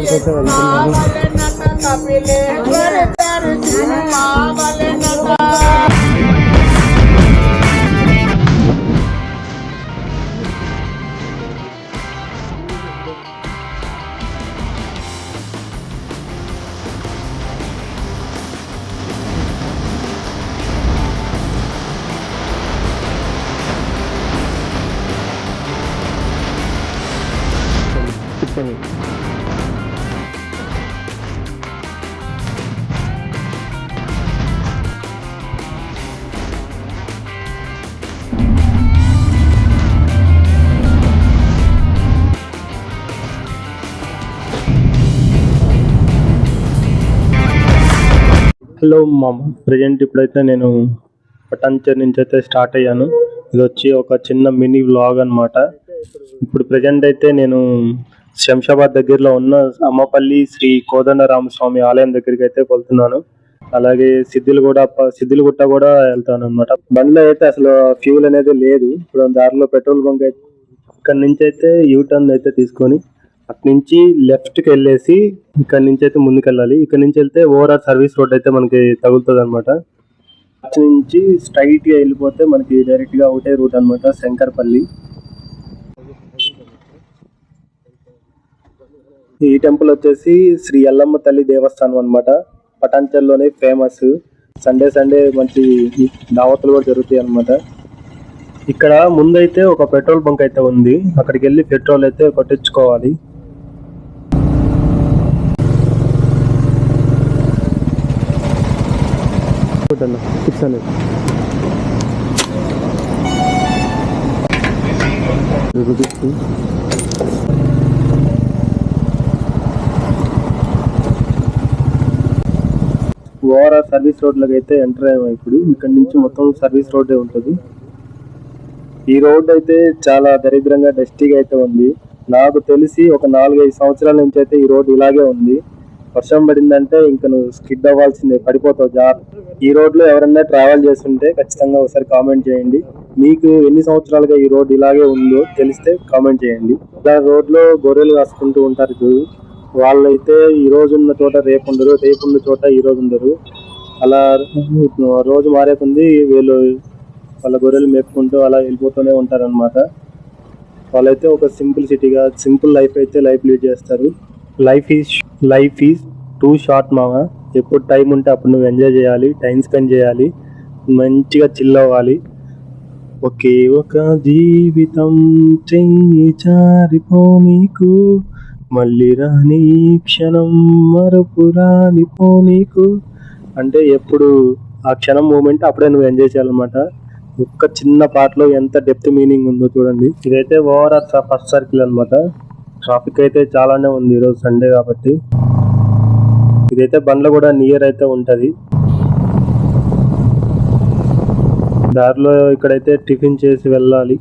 దర్శనానికి అయితే వెళ్తున్నాను. హలో మామ, ప్రజెంట్ ఇప్పుడైతే నేను పటాన్చెరు నుంచి అయితే స్టార్ట్ అయ్యాను. ఇది వచ్చి ఒక చిన్న మినీ వ్లాగ్ అనమాట. ఇప్పుడు ప్రజెంట్ అయితే నేను శంషాబాద్ దగ్గరలో ఉన్న అమ్మపల్లి శ్రీ కోదండరామస్వామి ఆలయం దగ్గరికి అయితే వెళ్తున్నాను. అలాగే సిద్దిలగుట్ట కూడా వెళ్తాను అనమాట. బండిలో అయితే అసలు ఫ్యూల్ అనేది లేదు. ఇప్పుడు దారిలో పెట్రోల్ బంక్ అయితే ఇక్కడ నుంచి అయితే యూటర్న్ అయితే తీసుకొని అటు నుంచి లెఫ్ట్ కి వెళ్ళేసి ఇక్కడ నుంచి అయితే ముందుకు వెళ్ళాలి. ఇక్కడ నుంచి వెళ్తే ఓవరాల్ సర్వీస్ రోడ్ అయితే మనకి తగులుతుంది అనమాట. అటు నుంచి స్ట్రైట్ గా వెళ్ళిపోతే మనకి డైరెక్ట్ గా ఒకటే రూట్ అనమాట, శంకర్పల్లి. ఈ టెంపుల్ వచ్చేసి శ్రీ ఎల్లమ్మ తల్లి దేవస్థానం అనమాట. పటాన్చెరులోనే ఫేమస్. సండే మంచి దావతులు కూడా జరుగుతాయి అనమాట. ఇక్కడ ముందైతే ఒక పెట్రోల్ బంక్ అయితే ఉంది. అక్కడికి వెళ్ళి పెట్రోల్ అయితే కొట్టించుకోవాలి. ఓవరాల్ సర్వీస్ రోడ్లకి అయితే ఎంటర్ అయ్యాము. ఇప్పుడు ఇక్కడ నుంచి మొత్తం సర్వీస్ రోడ్డే ఉంటుంది. ఈ రోడ్ అయితే చాలా దరిద్రంగా డస్టీగా అయితే ఉంది. నాకు తెలిసి ఒక 4-5 సంవత్సరాల నుంచి అయితే ఈ రోడ్ ఇలాగే ఉంది. వర్షం పడిందంటే ఇంకా నువ్వు స్కిడ్ అవ్వాల్సిందే, పడిపోతావు. ఈ రోడ్ లో ఎవరన్నా ట్రావెల్ చేస్తుంటే ఖచ్చితంగా ఒకసారి కామెంట్ చేయండి. మీకు ఎన్ని సంవత్సరాలుగా ఈ రోడ్ ఇలాగే ఉందో తెలిస్తే కామెంట్ చేయండి. ఇలా రోడ్ లో గొర్రెలు కాసుకుంటూ ఉంటారు చూడు, వాళ్ళైతే ఈ రోజు ఉన్న చోట రేపు ఉండరు, రేపు ఉన్న చోట ఈ రోజు ఉండరు. అలా రోజు మారే కొంది వీళ్ళు వాళ్ళ గొర్రెలు మేపుకుంటూ అలా వెళ్ళిపోతూనే ఉంటారు అనమాట. వాళ్ళైతే ఒక సింపుల్ లైఫ్ అయితే లీడ్ చేస్తారు. లైఫ్ ఈజ్ టూ షార్ట్ మామ. ఎప్పుడు టైం ఉంటే అప్పుడు నువ్వు ఎంజాయ్ చేయాలి, టైం స్పెండ్ చేయాలి, మంచిగా చిల్ అవ్వాలి. ఒకే ఒక జీవితం చెయ్యి జారిపోనీకు, మళ్ళీ రాని క్షణం మరపురానిపోనీకు అంటే ఎప్పుడు ఆ క్షణం మూమెంట్ అప్పుడే నువ్వు ఎంజాయ్ చేయాలన్నమాట. ఒక్క చిన్న పాటలో ఎంత డెప్త్ మీనింగ్ ఉందో చూడండి. ఇదైతే ఓవరాల్ ఫస్ట్ సర్కిల్ అనమాట. ట్రాఫిక్ అయితే చాలానే ఉంది ఈరోజు సండే కాబట్టి. ఇదైతే బండ్లు కూడా నియర్ అయితే ఉంటది. దారిలో ఇక్కడైతే టిఫిన్ చేసి వెళ్ళాలి.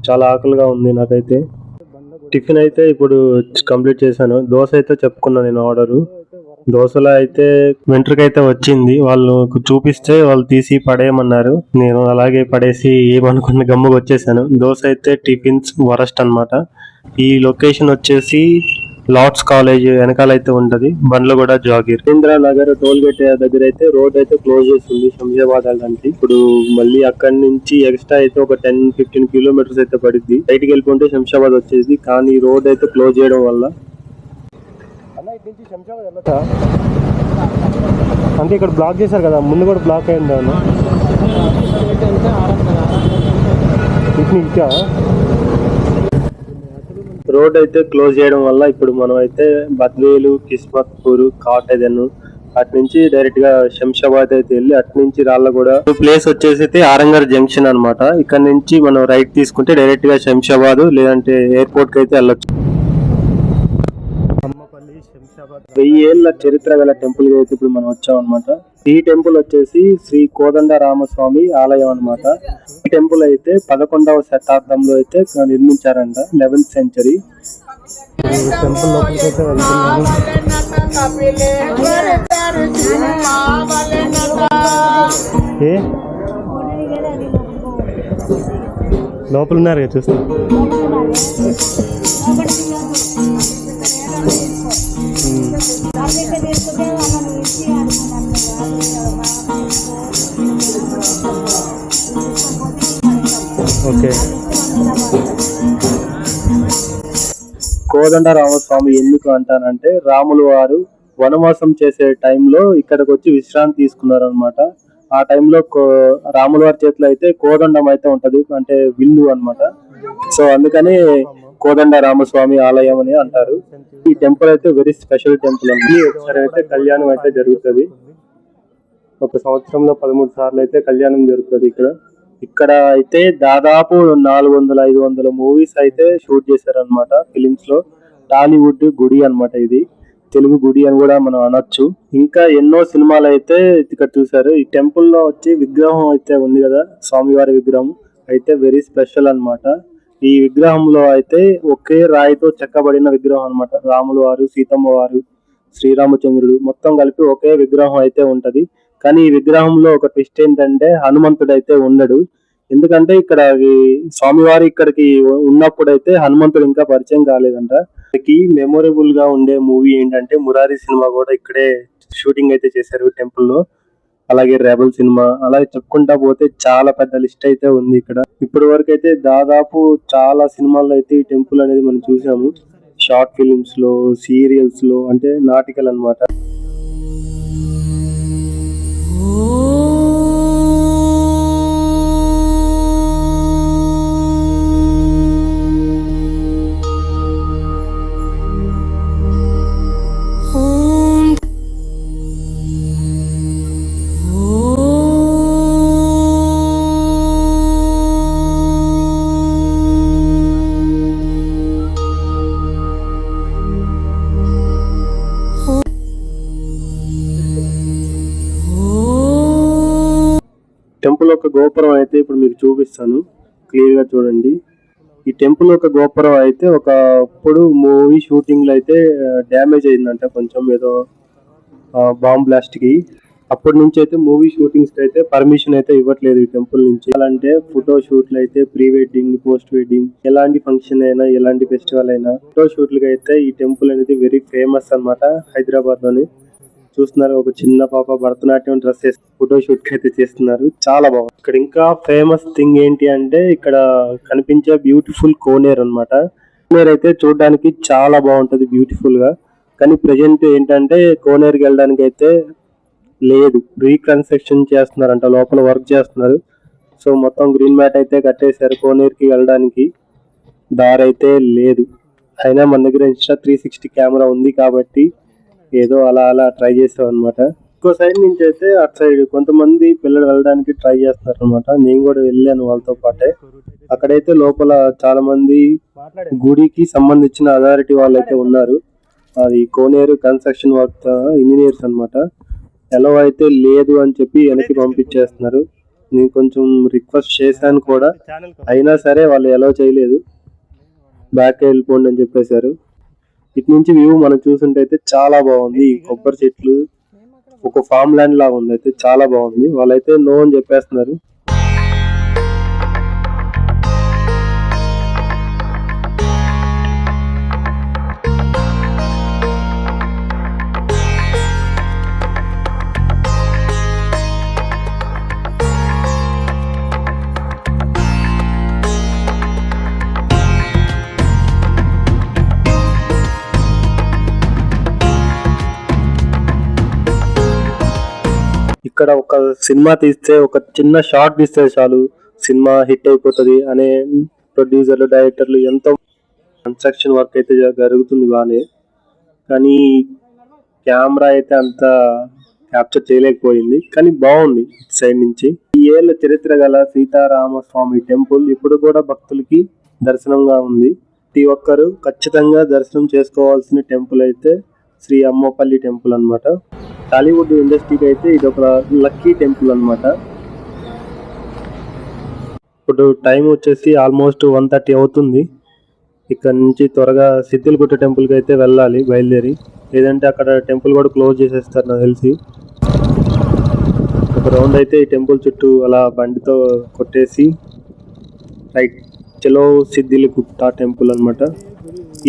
చాలా ఆకలిగా ఉంది నాకైతే. టిఫిన్ అయితే ఇప్పుడు కంప్లీట్ చేశాను. దోశ అయితే చెప్పుకున్నాను నేను ఆర్డరు. దోశలో అయితే వెంట్రుకైతే వచ్చింది. వాళ్ళు చూపిస్తే వాళ్ళు తీసి పడేయమన్నారు. నేను అలాగే పడేసి ఏమనుకున్న గమ్ముగా వచ్చేసాను. దోశ అయితే టిఫిన్స్ వరస్ట్ అనమాట. ఈ లొకేషన్ వచ్చేసి లార్డ్స్ కాలేజ్ వెనకాల అయితే ఉంటది. బండ్లు కూడా జాగిర్. రవీంద్రనగర్ టోల్ గేట్ దగ్గర అయితే రోడ్ అయితే క్లోజ్ చేస్తుంది శంషాబాద్ వెళ్ళడానికి. ఇప్పుడు మళ్ళీ అక్కడి నుంచి ఎక్స్ట్రా అయితే ఒక 10-15 కిలోమీటర్స్ అయితే పడుద్ది. బయటికి వెళ్ళిపోతే శంషాబాద్ వచ్చేది. కానీ రోడ్ అయితే క్లోజ్ చేయడం వల్ల శంషాబాద్ వెళ్ళొచ్చా అంటే ఇక్కడ బ్లాక్ చేశారు కదా, ముందు కూడా బ్లాక్ అయింది అన్న. రోడ్ అయితే క్లోజ్ చేయడం వల్ల ఇప్పుడు మనం అయితే బద్వేలు, కిస్మత్పూర్, కాటేదన్ అటు నుంచి డైరెక్ట్ గా శంషాబాద్ అయితే వెళ్ళి అటు నుంచి రాళ్ళగూడ ప్లేస్ వచ్చేసి ఆరంగర్ జంక్షన్ అనమాట. ఇక్కడ నుంచి మనం రైట్ తీసుకుంటే డైరెక్ట్ గా శంషాబాద్ లేదంటే ఎయిర్పోర్ట్ కి అయితే వెళ్ళొచ్చు. 1000 ఏళ్ల చరిత్ర గల టెంపుల్ గా అయితే ఇప్పుడు మనం వచ్చాం అనమాట. ఈ టెంపుల్ వచ్చేసి శ్రీ కోదండరామస్వామి ఆలయం అనమాట. ఈ టెంపుల్ అయితే 11వ శతాబ్దంలో అయితే నిర్మించారంట, 11th century. టెంపుల్ లోపలికి అయితే వెళ్తున్నాను. లోపల ఉన్నారు కదా చూస్తా. ఓకే. కోదండరామస్వామి ఎందుకు అంటానంటే రాములు వారు వనవాసం చేసే టైంలో ఇక్కడికి వచ్చి విశ్రాంతి తీసుకున్నారు అనమాట. ఆ టైంలో రాముల వారి చేతిలో అయితే కోదండం అయితే ఉంటది, అంటే విల్లు అన్నమాట. సో అందుకని కోదండ రామస్వామి ఆలయం అని అంటారు. ఈ టెంపుల్ అయితే వెరీ స్పెషల్ టెంపుల్ అండి. ఒకసారి అయితే కళ్యాణం అయితే జరుగుతుంది. ఒక సంవత్సరంలో 13 సార్లు అయితే కళ్యాణం జరుగుతుంది ఇక్కడ. ఇక్కడ అయితే దాదాపు 400-500 మూవీస్ అయితే షూట్ చేశారనమాట ఫిలిమ్స్ లో. టాలీవుడ్ గుడి అన్నమాట ఇది, తెలుగు గుడి అని కూడా మనం అనొచ్చు. ఇంకా ఎన్నో సినిమాలు అయితే ఇక్కడ చూసారు. ఈ టెంపుల్ లో వచ్చి విగ్రహం అయితే ఉంది కదా, స్వామివారి విగ్రహం అయితే వెరీ స్పెషల్ అన్నమాట. ఈ విగ్రహంలో అయితే ఒకే రాయితో చెక్కబడిన విగ్రహం అన్నమాట. రాములు వారు, సీతమ్మ వారు, శ్రీరామచంద్రుడు మొత్తం కలిపి ఒకే విగ్రహం అయితే ఉంటది. కానీ ఈ విగ్రహంలో ఒక ట్విస్ట్ ఏంటంటే హనుమంతుడు అయితే ఉండడు. ఎందుకంటే ఇక్కడ స్వామివారి ఇక్కడికి ఉన్నప్పుడైతే హనుమంతుడు ఇంకా పరిచయం కాలేదంట. మెమొరబుల్ గా ఉండే మూవీ ఏంటంటే మురారి సినిమా కూడా ఇక్కడే షూటింగ్ అయితే చేశారు టెంపుల్ లో. అలాగే రెబల్ సినిమా, అలాగే చెప్పుకుంటా పోతే చాలా పెద్ద లిస్ట్ అయితే ఉంది ఇక్కడ. ఇప్పటి వరకు అయితే దాదాపు చాలా సినిమాల్లో అయితే ఈ టెంపుల్ అనేది మనం చూసాము. షార్ట్ ఫిలిమ్స్ లో, సీరియల్స్ లో, అంటే నాటికలు అన్నమాట. టెంపుల్ యొక్క గోపురం అయితే ఇప్పుడు మీకు చూపిస్తాను, క్లియర్ గా చూడండి. ఈ టెంపుల్ యొక్క గోపురం అయితే ఒకప్పుడు మూవీ షూటింగ్ లో అయితే డ్యామేజ్ అయిందంట కొంచెం, ఏదో బాంబ్ బ్లాస్ట్ కి. అప్పటి నుంచి అయితే మూవీ షూటింగ్స్ కి అయితే పర్మిషన్ అయితే ఇవ్వట్లేదు ఈ టెంపుల్ నుంచి. అంటే ఫోటో షూట్లు అయితే, ప్రీ వెడ్డింగ్, పోస్ట్ వెడ్డింగ్, ఎలాంటి ఫంక్షన్ అయినా, ఎలాంటి ఫెస్టివల్ అయినా ఫోటో షూట్లకి అయితే ఈ టెంపుల్ అనేది వెరీ ఫేమస్ అన్నమాట హైదరాబాద్ లోని. చూస్తున్నారు, ఒక చిన్న పాప భరతనాట్యం డ్రెస్ వేసి ఫోటో షూట్ కి అయితే చేస్తున్నారు, చాలా బాగుంది. ఇక్కడ ఇంకా ఫేమస్ థింగ్ ఏంటి అంటే ఇక్కడ కనిపించే బ్యూటిఫుల్ కోనేరు అన్నమాట. కోనేరు అయితే చూడడానికి చాలా బాగుంటది, బ్యూటిఫుల్ గా. కానీ ప్రెజెంట్ ఏంటంటే కోనేరుకి వెళ్ళడానికి అయితే లేదు, రీకన్స్ట్రక్షన్ చేస్తున్నారంట, లోపల వర్క్ చేస్తున్నారు. సో మొత్తం గ్రీన్ మ్యాట్ అయితే కట్టేశారు. కోనేరుకి వెళ్ళడానికి దారి అయితే లేదు. అయినా మన దగ్గర ఇన్స్టా 360 కెమెరా ఉంది కాబట్టి ఏదో అలా అలా ట్రై చేసాం అనమాట. ఇంకో సైడ్ నుంచి అయితే అటు సైడ్ కొంతమంది పిల్లలు వెళ్ళడానికి ట్రై చేస్తున్నారు అనమాట. నేను కూడా వెళ్ళాను వాళ్ళతో పాటే. అక్కడైతే లోపల చాలా మంది గుడికి సంబంధించిన అథారిటీ వాళ్ళు అయితే ఉన్నారు. అది కోనేరు కన్స్ట్రక్షన్ వర్క్ ఇంజనీర్స్ అన్నమాట. ఎలా అయితే లేదు అని చెప్పి వెనక్కి పంపించేస్తున్నారు. నేను కొంచెం రిక్వెస్ట్ చేశాను కూడా, అయినా సరే వాళ్ళు ఎలా చేయలేదు, బ్యాక్ వెళ్ళిపోండి అని చెప్పేశారు. ఇటు నుంచి వ్యూ మనం చూస్తుంటే అయితే చాలా బాగుంది. కొబ్బరి చెట్లు, ఒక ఫామ్ ల్యాండ్ లాగా ఉంది, అయితే చాలా బాగుంది. వాళ్ళైతే నో అని చెప్పేస్తున్నారు. ఇక్కడ ఒక సినిమా తీస్తే, ఒక చిన్న షార్ట్ తీస్తే చాలు సినిమా హిట్ అయిపోతుంది అనే ప్రొడ్యూసర్లు, డైరెక్టర్లు ఎంతో కన్స్ట్రక్షన్ వర్క్ అయితే జరుగుతుంది బానే. కానీ కెమెరా అయితే అంత క్యాప్చర్ చేయలేకపోయింది. కానీ బాగుంది సైడ్ నుంచి. ఈ ఏళ్ళ చరిత్ర గల సీతారామస్వామి టెంపుల్ ఇప్పుడు కూడా భక్తులకి దర్శనంగా ఉంది. ప్రతి ఒక్కరు ఖచ్చితంగా దర్శనం చేసుకోవాల్సిన టెంపుల్ అయితే శ్రీ అమ్మపల్లి టెంపుల్ అన్నమాట. టాలీవుడ్ ఇండస్ట్రీకి అయితే ఇది ఒక లక్కీ టెంపుల్ అన్నమాట. ఇప్పుడు టైం వచ్చేసి ఆల్మోస్ట్ 1:30 అవుతుంది. ఇక్కడ నుంచి త్వరగా సిద్దిలగుట్ట టెంపుల్కి అయితే వెళ్ళాలి బయలుదేరి, లేదంటే అక్కడ టెంపుల్ కూడా క్లోజ్ చేసేస్తారు నాకు తెలిసి. ఒక రౌండ్ అయితే ఈ టెంపుల్ చుట్టూ అలా బండితో కొట్టేసి రైట్ చలో సిద్దిలగుట్ట టెంపుల్ అన్నమాట.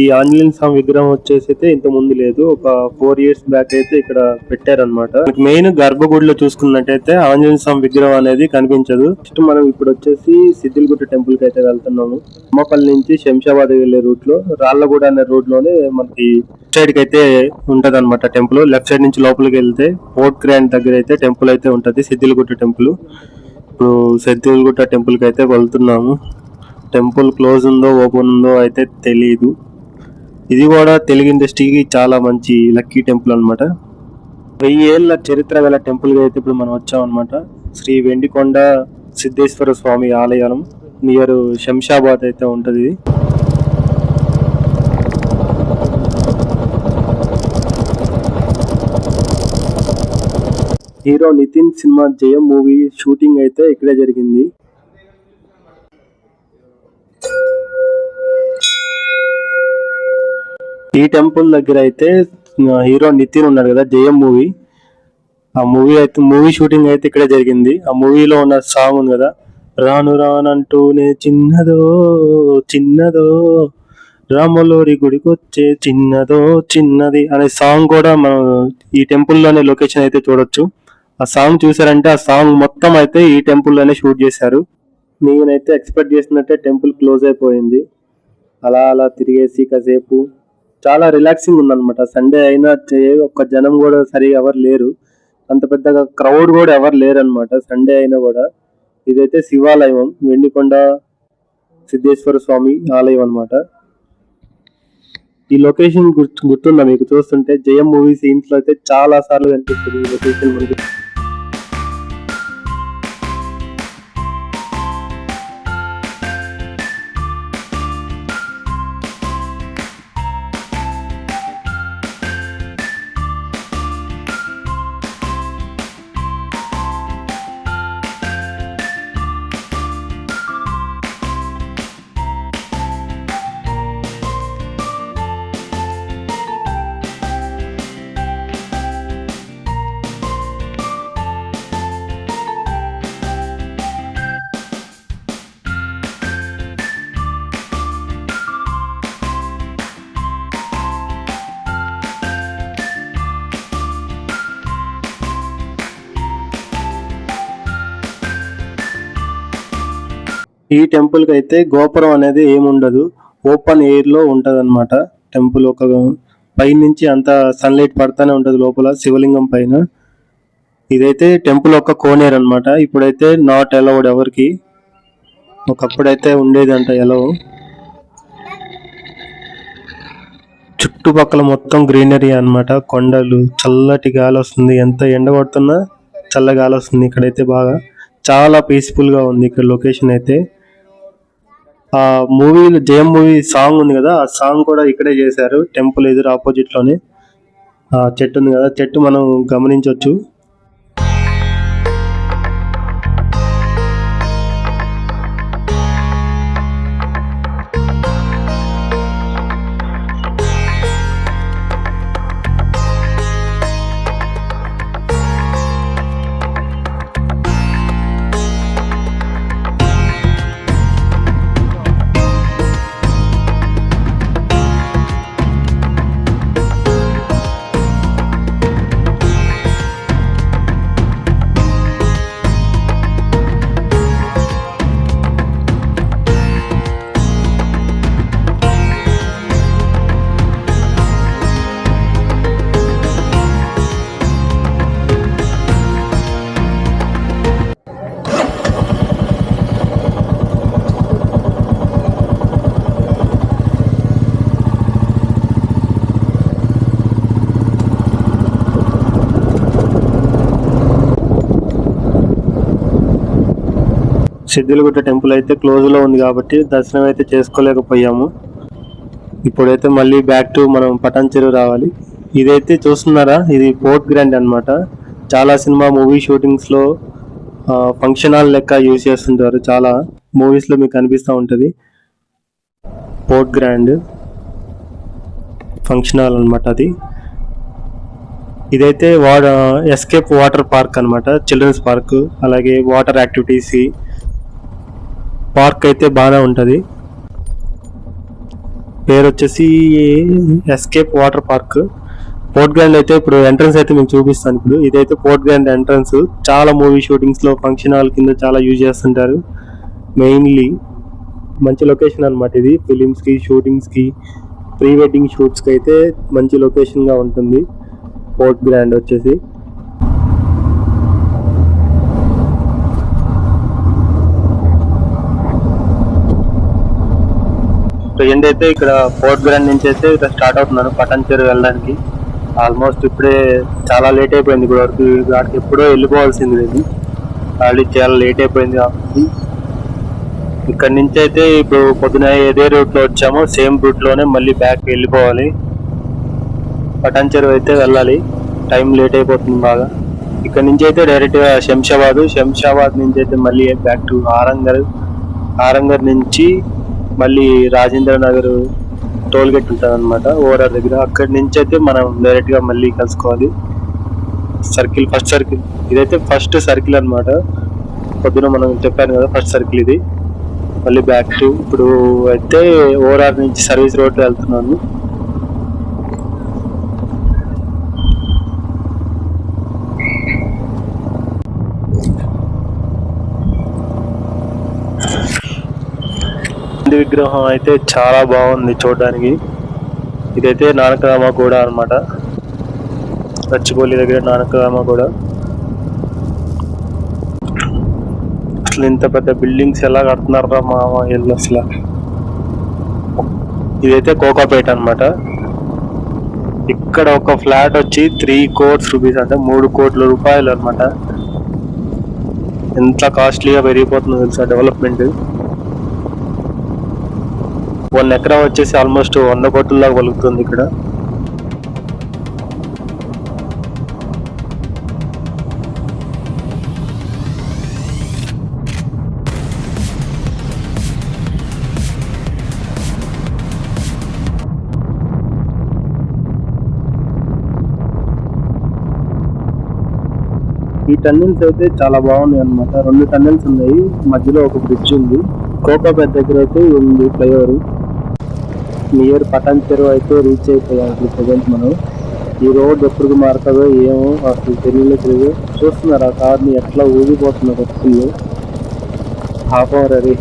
ఈ ఆంజనేయ స్వామి విగ్రహం వచ్చేసి అయితే ఇంత ముందు లేదు, ఒక 4 years బ్యాక్ అయితే ఇక్కడ పెట్టారనమాట. మెయిన్ గర్భగుడిలో చూసుకున్నట్టయితే ఆంజనేయ స్వామి విగ్రహం అనేది కనిపించదు. నెక్స్ట్ మనం ఇప్పుడు వచ్చేసి సిద్దిలగుట్ట టెంపుల్ కి అయితే వెళ్తున్నాము. అమ్మపల్లి నుంచి శంషాబాద్ వెళ్లే రూట్ లో రాళ్లగూడ అనే రోడ్ లోనే మనకి సైడ్ కి అయితే ఉంటది అనమాట టెంపుల్. లెఫ్ట్ సైడ్ నుంచి లోపలికి వెళ్తే పోర్ట్ గ్రాండ్ దగ్గర అయితే టెంపుల్ అయితే ఉంటది, సిద్దిలగుట్ట టెంపుల్. ఇప్పుడు సిద్దిలగుట్ట టెంపుల్ కి అయితే వెళ్తున్నాము. టెంపుల్ క్లోజ్ ఉందో ఓపెన్ ఉందో అయితే తెలియదు. ఇది కూడా తెలుగు ఇండస్ట్రీకి చాలా మంచి లక్కీ టెంపుల్ అనమాట. 1000 ఏళ్ల చరిత్ర గల టెంపుల్ కి అయితే ఇప్పుడు మనం వచ్చాం అనమాట. శ్రీ వెండికొండ సిద్ధేశ్వర స్వామి ఆలయం నియర్ శంషాబాద్ అయితే ఉంటది. హీరో నితిన్ సినిమా జయం మూవీ షూటింగ్ అయితే ఇక్కడే జరిగింది. ఈ టెంపుల్ దగ్గర అయితే హీరో నితిన్ ఉన్నాడు కదా, జయం మూవీ, ఆ మూవీ షూటింగ్ అయితే ఇక్కడే జరిగింది. ఆ మూవీలో ఉన్న సాంగ్ ఉంది కదా, రాను రానంటూనే చిన్నదో చిన్నదో రాములోరి గుడికొచ్చే చిన్నదో చిన్నది అనే సాంగ్ కూడా మనం ఈ టెంపుల్ లోనే లొకేషన్ అయితే చూడొచ్చు. ఆ సాంగ్ చూసారంటే ఆ సాంగ్ మొత్తం అయితే ఈ టెంపుల్ లోనే షూట్ చేశారు. నేనైతే ఎక్స్పెక్ట్ చేసినట్టే టెంపుల్ క్లోజ్ అయిపోయింది. అలా అలా తిరిగేసి కాసేపు చాలా రిలాక్సింగ్ ఉందన్నమాట. సండే అయినా ఒక్క జనం కూడా సరిగా ఎవరు లేరు, అంత పెద్దగా క్రౌడ్ కూడా ఎవరు లేరు అనమాట సండే అయినా కూడా. ఇదైతే శివాలయం, వెండికొండ సిద్ధేశ్వర స్వామి ఆలయం అన్నమాట. ఈ లొకేషన్ గుర్తుందా మీకు? చూస్తుంటే జయం మూవీ సీన్స్ లో అయితే చాలా సార్లు కనిపిస్తుంది ఈ లొకేషన్ మనకి. ఈ టెంపుల్ కి అయితే గోపురం అనేది ఏముండదు, ఓపెన్ ఎయిర్ లో ఉంటది అనమాట టెంపుల్. ఒక పై నుంచి అంత సన్లైట్ పడతానే ఉంటది లోపల శివలింగం పైన. ఇదైతే టెంపుల్ ఒక కోనేరు అనమాట. ఇప్పుడైతే నాట్ అలౌడ్ ఎవరికి, ఒకప్పుడైతే ఉండేది అంట ఎలవ్. చుట్టుపక్కల మొత్తం గ్రీనరీ అన్నమాట, కొండలు, చల్లటి గాలి వస్తుంది. ఎంత ఎండ కొడుతున్నా చల్ల గాలి వస్తుంది ఇక్కడైతే బాగా. చాలా పీస్ఫుల్ గా ఉంది ఇక్కడ లొకేషన్ అయితే. ఆ మూవీలో జయం మూవీ సాంగ్ ఉంది కదా, ఆ సాంగ్ కూడా ఇక్కడే చేశారు టెంపుల్ ఎదురు ఆపోజిట్ లోనే. ఆ చెట్టు ఉంది కదా, చెట్టు మనం గమనించవచ్చు. సిద్దిలగుట్ట టెంపుల్ అయితే క్లోజ్ లో ఉంది కాబట్టి దర్శనం అయితే చేసుకోలేకపోయాము. ఇప్పుడైతే మళ్ళీ బ్యాక్ టు మనం పటాన్ చెరువు రావాలి. ఇదైతే చూస్తున్నారా, ఇది పోర్ట్ గ్రాండ్ అన్నమాట. చాలా సినిమా మూవీ షూటింగ్స్ లో ఫంక్షన్ హాల్ లెక్క యూజ్ చేస్తుంటారు, చాలా మూవీస్ లో మీకు కనిపిస్తూ ఉంటది. పోర్ట్ గ్రాండ్ ఫంక్షన్ హాల్ అన్నమాట అది. ఇదైతే ఎస్కేప్ వాటర్ పార్క్ అన్నమాట, చిల్డ్రన్స్ పార్క్. అలాగే వాటర్ యాక్టివిటీస్ పార్క్ అయితే బాగా ఉంటది. పేరు వచ్చేసి escape water park. Port grand అయితే ఇప్పుడు ఎంట్రన్స్ అయితే మేము చూపిస్తాను. ఇప్పుడు ఇదైతే పోర్ట్ గ్రాండ్ ఎంట్రన్స్. చాలా మూవీ షూటింగ్స్ లో ఫంక్షన్ హాల్ కింద చాలా యూజ్ చేస్తుంటారు. మెయిన్లీ మంచి లొకేషన్ అన్నమాట ఇది. ఫిలిమ్స్ కి, షూటింగ్స్ కి, ప్రీ వెడ్డింగ్ షూట్స్ కి అయితే మంచి లొకేషన్ గా ఉంటుంది పోర్ట్ గ్రాండ్ వచ్చేసి. ఎండ్ అయితే ఇక్కడ పోర్ట్ గ్రాండ్ నుంచి అయితే ఇక్కడ స్టార్ట్ అవుతున్నాను పటాన్ చెరువు వెళ్ళడానికి. ఆల్మోస్ట్ ఇప్పుడే చాలా లేట్ అయిపోయింది. ఇప్పుడు వరకు వాటికి ఎప్పుడో వెళ్ళిపోవాల్సింది ఇది. ఆల్రెడీ చాలా లేట్ అయిపోయింది కాబట్టి ఇక్కడ నుంచి అయితే ఇప్పుడు పొద్దున ఏదే రూట్ లో వచ్చామో సేమ్ రూట్ లోనే మళ్ళీ బ్యాక్ వెళ్ళిపోవాలి. పటాన్ చెరువు అయితే వెళ్ళాలి. టైం లేట్ అయిపోతుంది బాగా. ఇక్కడ నుంచి అయితే డైరెక్ట్ గా శంషాబాద్ నుంచి అయితే మళ్ళీ బ్యాక్ టు ఆరంగర్ నుంచి మళ్ళీ రాజేంద్ర నగర్ టోల్ గేట్ ఉంటుంది అనమాట ఓవరాల్ దగ్గర. అక్కడి నుంచి అయితే మనం డైరెక్ట్ గా మళ్ళీ కలుసుకోవాలి. ఫస్ట్ సర్కిల్ ఇదైతే ఫస్ట్ సర్కిల్ అనమాట. పొద్దున మనం చెప్పాను కదా ఫస్ట్ సర్కిల్ ఇది. మళ్ళీ బ్యాక్ టు ఇప్పుడు అయితే ఓవరాల్ నుంచి సర్వీస్ రోడ్ వెళ్తున్నాను. విగ్రహం అయితే చాలా బాగుంది చూడడానికి. ఇదైతే నానక్రామ గూడ అనమాట. గచ్చిబౌలి దగ్గర నానక్రామ గూడ. అసలు ఇంత పెద్ద బిల్డింగ్స్ ఎలా కడుతున్నారా మామ ఇల్లు అసలు. ఇదైతే కోకాపేట అనమాట. ఇక్కడ ఒక ఫ్లాట్ వచ్చి 3 crores రూపీస్ అంటే 3 కోట్ల రూపాయలు అనమాట. ఎంత కాస్ట్లీగా పెరిగిపోతుందో తెలుసా డెవలప్మెంట్. 1 ఎకరా వచ్చేసి ఆల్మోస్ట్ 100 కోట్ల దాకా పలుకుతుంది ఇక్కడ. ఈ టన్నెల్స్ అయితే చాలా బాగున్నాయి అనమాట. 2 టన్నెల్స్ ఉన్నాయి, మధ్యలో ఒక బ్రిడ్జ్ ఉంది. కోకాపేట దగ్గర అయితే ఉంది ఫ్లైఓవర్. నియర్ పటాన్ చెరువు అయితే రీచ్ అయిపోయాం ప్రజెంట్ మనం. ఈ రోడ్ ఎప్పుడు మారుతుందో ఏమో అసలు తెలియలేదు. చూస్తున్నారు ఆ కార్ని ఎట్లా ఊగిపోతున్నారు ఫుల్. హాఫ్ అవర్ అది